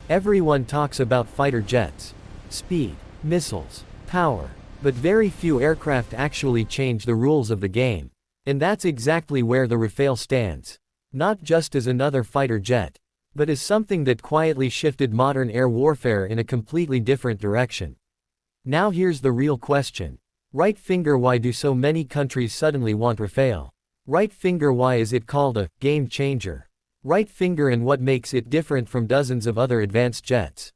Everyone talks about fighter jets, speed, missiles, power, but very few aircraft actually change the rules of the game. And that's exactly where the Rafale stands. Not just as another fighter jet, but as something that quietly shifted modern air warfare in a completely different direction. Now here's the real question. Right finger, why do so many countries suddenly want Rafale? Right finger, why is it called a game changer? Right finger, and what makes it different from dozens of other advanced jets?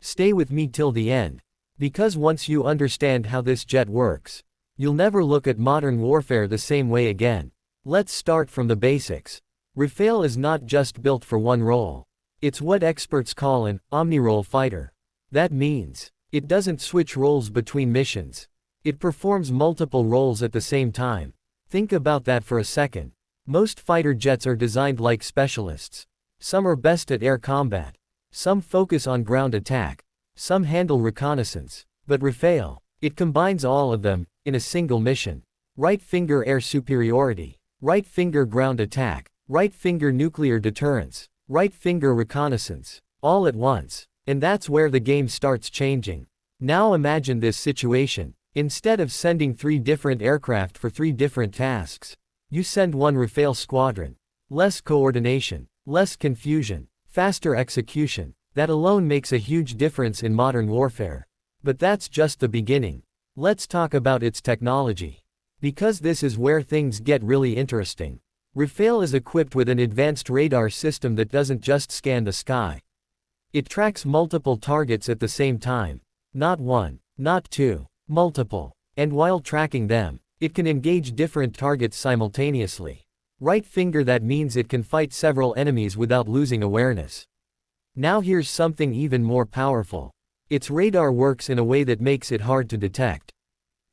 Stay with me till the end, because once you understand how this jet works, you'll never look at modern warfare the same way again. Let's start from the basics. Rafale is not just built for one role. It's what experts call an omnirole fighter. That means it doesn't switch roles between missions. It performs multiple roles at the same time. Think about that for a second. Most fighter jets are designed like specialists. Some are best at air combat. Some focus on ground attack. Some handle reconnaissance. But Rafale, it combines all of them in a single mission. Right finger air superiority. Right finger ground attack. Right finger nuclear deterrence. Right finger reconnaissance. All at once. And that's where the game starts changing. Now imagine this situation. Instead of sending 3 different aircraft for 3 different tasks, you send one Rafale squadron. Less coordination, less confusion, faster execution. That alone makes a huge difference in modern warfare. But that's just the beginning. Let's talk about its technology. Because this is where things get really interesting. Rafale is equipped with an advanced radar system that doesn't just scan the sky. It tracks multiple targets at the same time. Not one, not two, multiple. And while tracking them, it can engage different targets simultaneously. Right finger, that means it can fight several enemies without losing awareness. Now here's something even more powerful. Its radar works in a way that makes it hard to detect.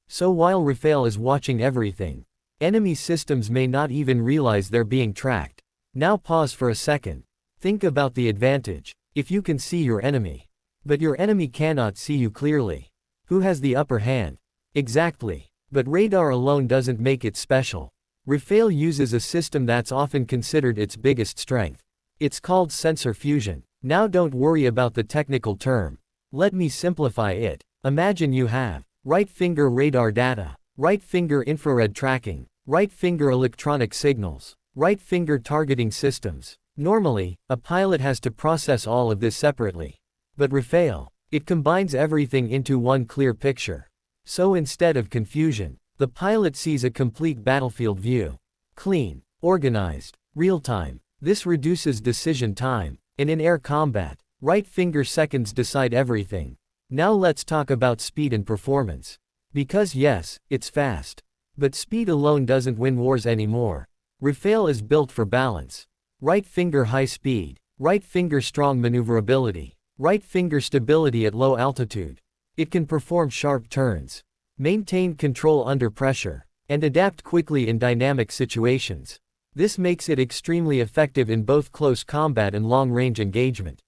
So while Rafale is watching everything, enemy systems may not even realize they're being tracked. Now pause for a second. Think about the advantage. If you can see your enemy, but your enemy cannot see you clearly, who has the upper hand? Exactly. But radar alone doesn't make it special. Rafale uses a system that's often considered its biggest strength. It's called sensor fusion. Now don't worry about the technical term. Let me simplify it. Imagine you have right finger radar data, right finger infrared tracking, right finger electronic signals, right finger targeting systems. Normally, a pilot has to process all of this separately. But Rafale, it combines everything into one clear picture. So instead of confusion, the pilot sees a complete battlefield view. Clean, organized, real-time. This reduces decision time, and in air combat, right finger seconds decide everything. Now let's talk about speed and performance. Because yes, it's fast. But speed alone doesn't win wars anymore. Rafale is built for balance. Right finger high speed, right finger strong maneuverability, right finger stability at low altitude. It can perform sharp turns, maintain control under pressure, and adapt quickly in dynamic situations. This makes it extremely effective in both close combat and long-range engagement.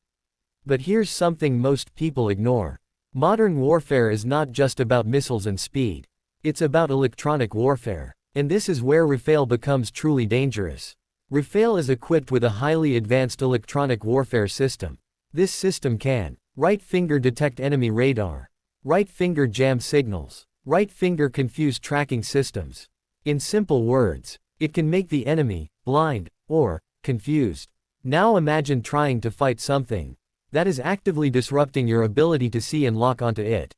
But here's something most people ignore. Modern warfare is not just about missiles and speed. It's about electronic warfare. And this is where Rafale becomes truly dangerous. Rafale is equipped with a highly advanced electronic warfare system. This system can right finger detect enemy radar, right finger jam signals, right finger confuse tracking systems. In simple words, it can make the enemy blind or confused. Now imagine trying to fight something that is actively disrupting your ability to see and lock onto it.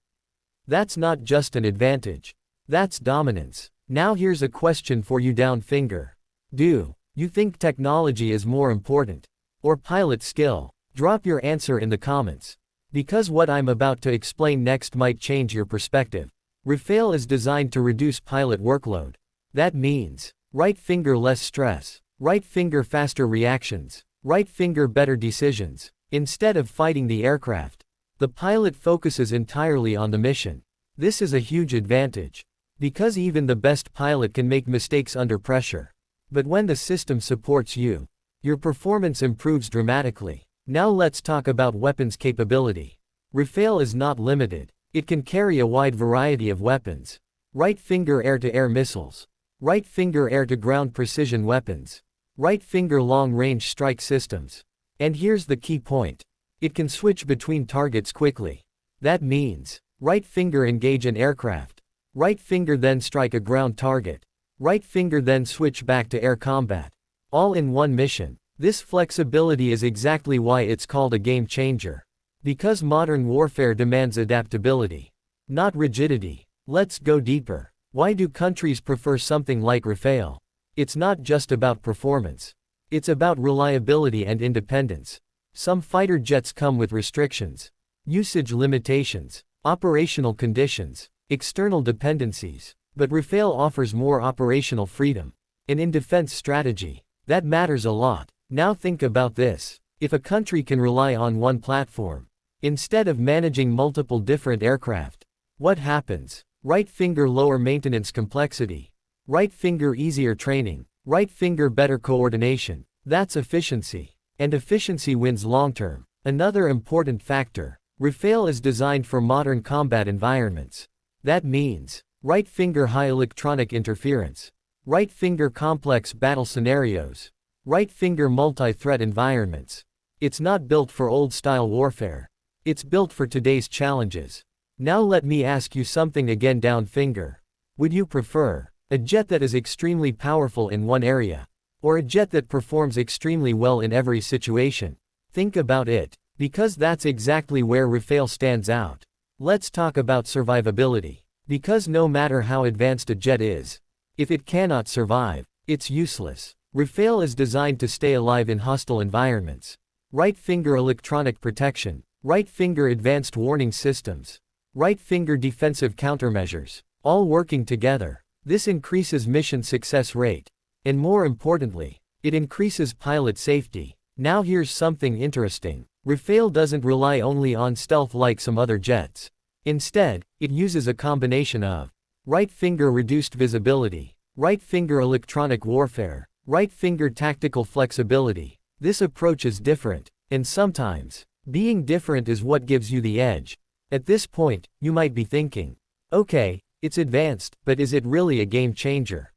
That's not just an advantage. That's dominance. Now here's a question for you, down finger. Do you think technology is more important, or pilot skill? Drop your answer in the comments. Because what I'm about to explain next might change your perspective. Rafale is designed to reduce pilot workload. That means right finger less stress, right finger faster reactions, right finger better decisions. Instead of fighting the aircraft, the pilot focuses entirely on the mission. This is a huge advantage, because even the best pilot can make mistakes under pressure. But when the system supports you, your performance improves dramatically. Now let's talk about weapons capability. Rafale is not limited. It can carry a wide variety of weapons. Right finger air-to-air missiles, right finger air-to-ground precision weapons, right finger long-range strike systems. And here's the key point. It can switch between targets quickly. That means, right finger engage an aircraft. Right finger then strike a ground target. Right finger then switch back to air combat. All in one mission. This flexibility is exactly why it's called a game changer. Because modern warfare demands adaptability, not rigidity. Let's go deeper. Why do countries prefer something like Rafale? It's not just about performance. It's about reliability and independence. Some fighter jets come with restrictions, usage limitations, operational conditions, external dependencies. But Rafale offers more operational freedom. And in defense strategy, that matters a lot. Now think about this. If a country can rely on one platform, instead of managing multiple different aircraft, what happens? Right finger lower maintenance complexity. Right finger easier training. Right finger better coordination. That's efficiency. And efficiency wins long term. Another important factor. Rafale is designed for modern combat environments. That means, right finger high electronic interference. Right finger complex battle scenarios. Right finger multi-threat environments. It's not built for old-style warfare. It's built for today's challenges. Now let me ask you something again, down finger. Would you prefer a jet that is extremely powerful in one area, or a jet that performs extremely well in every situation? Think about it, because that's exactly where Rafale stands out. Let's talk about survivability. Because no matter how advanced a jet is, if it cannot survive, it's useless. Rafale is designed to stay alive in hostile environments. Right finger electronic protection. Right finger advanced warning systems. Right finger defensive countermeasures. All working together. This increases mission success rate. And more importantly, it increases pilot safety. Now here's something interesting. Rafale doesn't rely only on stealth like some other jets. Instead, it uses a combination of right finger reduced visibility, right finger electronic warfare, right finger tactical flexibility. This approach is different, and sometimes, being different is what gives you the edge. At this point, you might be thinking, okay, it's advanced, but is it really a game changer?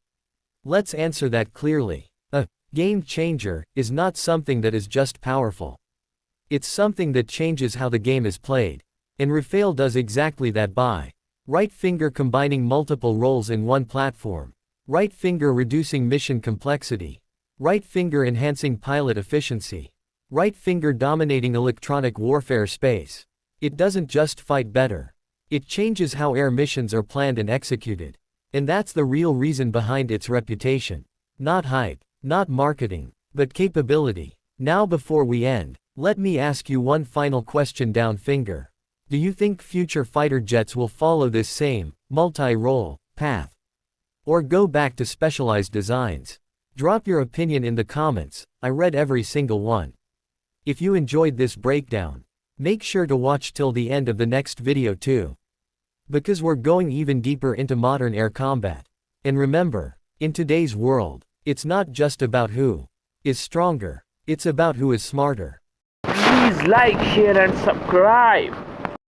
Let's answer that clearly. A game changer is not something that is just powerful. It's something that changes how the game is played. And Rafale does exactly that by right finger combining multiple roles in one platform. Right finger reducing mission complexity. Right finger enhancing pilot efficiency. Right finger dominating electronic warfare space. It doesn't just fight better. It changes how air missions are planned and executed. And that's the real reason behind its reputation. Not hype, not marketing, but capability. Now before we end, let me ask you one final question, down finger. Do you think future fighter jets will follow this same multi-role path, or go back to specialized designs? Drop your opinion in the comments. I read every single one. If you enjoyed this breakdown, make sure to watch till the end of the next video too, because we're going even deeper into modern air combat. And remember, in today's world, it's not just about who is stronger, it's about who is smarter. Please like, share and subscribe.